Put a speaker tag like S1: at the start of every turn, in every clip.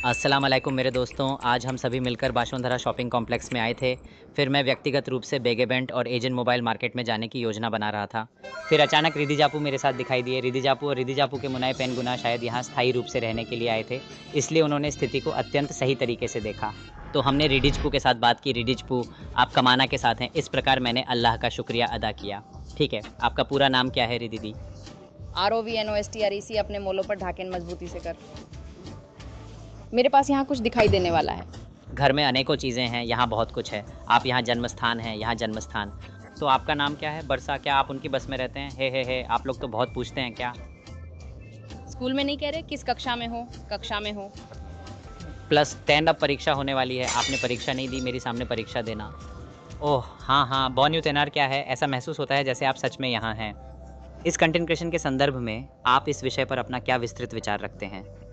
S1: अस्सलाम वालेकुम मेरे दोस्तों, आज हम सभी मिलकर बाशवंधरा शॉपिंग कॉम्प्लेक्स में आए थे। फिर मैं व्यक्तिगत रूप से बेगेबेंट और एजेंट मोबाइल मार्केट में जाने की योजना बना रहा था। फिर अचानक रिधि जापू मेरे साथ दिखाई दिए। रिधि जापू और रिधि जापू के मुनाए पेनगुना शायद यहाँ स्थायी रूप से रहने के लिए आए थे, इसलिए उन्होंने स्थिति को अत्यंत सही तरीके से देखा। तो हमने रिडिजपू के साथ बात की। रिडिजपू, आप कमाना के साथ हैं। इस प्रकार मैंने अल्लाह का शुक्रिया अदा किया। ठीक है, आपका पूरा नाम क्या है रिधि दी?
S2: ROVNOST अरीसी अपने मोलों पर ढाकेन मजबूती से कर। मेरे पास यहाँ कुछ दिखाई देने वाला है।
S1: घर में अनेकों चीज़ें हैं, यहाँ बहुत कुछ है। आप यहाँ जन्म स्थान हैं, यहाँ जन्म स्थान। तो आपका नाम क्या है? बरसा, क्या आप उनकी बस में रहते हैं? हे, आप लोग तो बहुत पूछते हैं क्या?
S2: स्कूल में नहीं कह रहे किस कक्षा में हो? कक्षा में हो।
S1: प्लस 10 अब परीक्षा होने वाली है। आपने परीक्षा नहीं दी, मेरी सामने परीक्षा देना। ओह! हाँ, बॉन यू तेनार क्या है? ऐसा महसूस होता है जैसे आप सच में यहाँ हैं। इस कंटेंट क्रिएशन के संदर्भ में आप इस विषय पर अपना क्या विस्तृत विचार रखते हैं?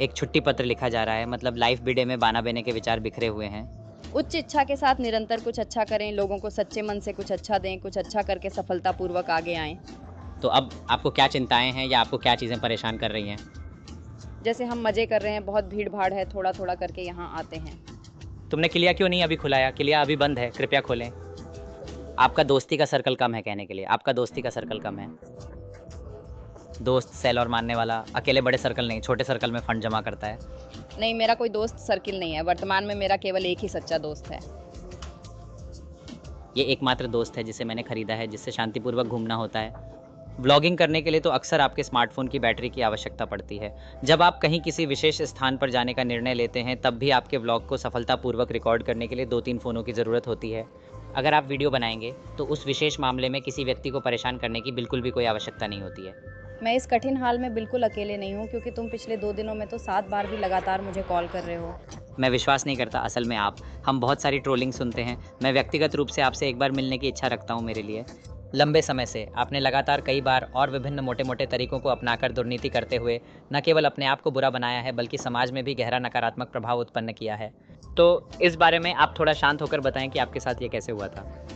S1: एक छुट्टी पत्र लिखा जा रहा है, मतलब लाइफ बिडे में बाना बेने के विचार बिखरे हुए हैं।
S2: उच्च इच्छा के साथ निरंतर कुछ अच्छा करें, लोगों को सच्चे मन से कुछ अच्छा दें, कुछ अच्छा करके सफलतापूर्वक आगे आएँ।
S1: तो अब आपको क्या चिंताएँ हैं या आपको क्या चीज़ें परेशान कर रही हैं?
S2: जैसे हम मज़े कर रहे हैं, बहुत भीड़-भाड़ है, थोड़ा-थोड़ा करके यहाँ आते हैं।
S1: तुमने किलिया क्यों नहीं अभी खुलाया? किलिया अभी बंद है, कृपया खोलें। आपका दोस्ती का सर्कल कम है कहने के लिए, आपका दोस्ती का सर्कल कम है। दोस्त सेल और मानने वाला, अकेले बड़े सर्कल नहीं, छोटे सर्कल में फंड जमा करता है।
S2: नहीं, मेरा कोई दोस्त सर्किल नहीं है। वर्तमान में मेरा केवल एक ही सच्चा दोस्त है।
S1: ये एकमात्र दोस्त है जिसे मैंने खरीदा है, जिससे शांतिपूर्वक घूमना होता है। व्लॉगिंग करने के लिए तो अक्सर आपके स्मार्टफ़ोन की बैटरी की आवश्यकता पड़ती है। जब आप कहीं किसी विशेष स्थान पर जाने का निर्णय लेते हैं, तब भी आपके व्लॉग को सफलतापूर्वक रिकॉर्ड करने के लिए 2-3 फ़ोनों की ज़रूरत होती है। अगर आप वीडियो बनाएँगे, तो उस विशेष मामले में किसी व्यक्ति को परेशान करने की बिल्कुल भी कोई आवश्यकता नहीं होती है।
S2: मैं इस कठिन हाल में बिल्कुल अकेले नहीं हूँ, क्योंकि तुम पिछले 2 दिनों में तो 7 बार भी लगातार मुझे कॉल कर रहे हो।
S1: मैं विश्वास नहीं करता असल में आप। हम बहुत सारी ट्रोलिंग सुनते हैं। मैं व्यक्तिगत रूप से आपसे एक बार मिलने की इच्छा रखता हूँ मेरे लिए। लंबे समय से आपने लगातार कई बार और विभिन्न मोटे-मोटे तरीकों को अपनाकर दुर्नीति करते हुए न केवल अपने आप को बुरा बनाया है, बल्कि समाज में भी गहरा नकारात्मक प्रभाव उत्पन्न किया है। तो इस बारे में आप थोड़ा शांत होकर बताएँ कि आपके साथ ये कैसे हुआ था?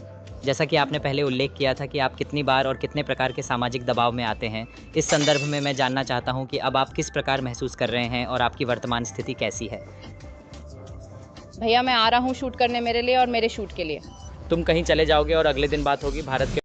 S1: जैसा कि आपने पहले उल्लेख किया था कि आप कितनी बार और कितने प्रकार के सामाजिक दबाव में आते हैं। इस संदर्भ में मैं जानना चाहता हूँ कि अब आप किस प्रकार महसूस कर रहे हैं और आपकी वर्तमान स्थिति कैसी है?
S2: भैया मैं आ रहा हूँ शूट करने मेरे लिए और मेरे शूट के लिए।
S1: तुम कहीं चले जाओगे और अगले दिन बात होगी। भारत के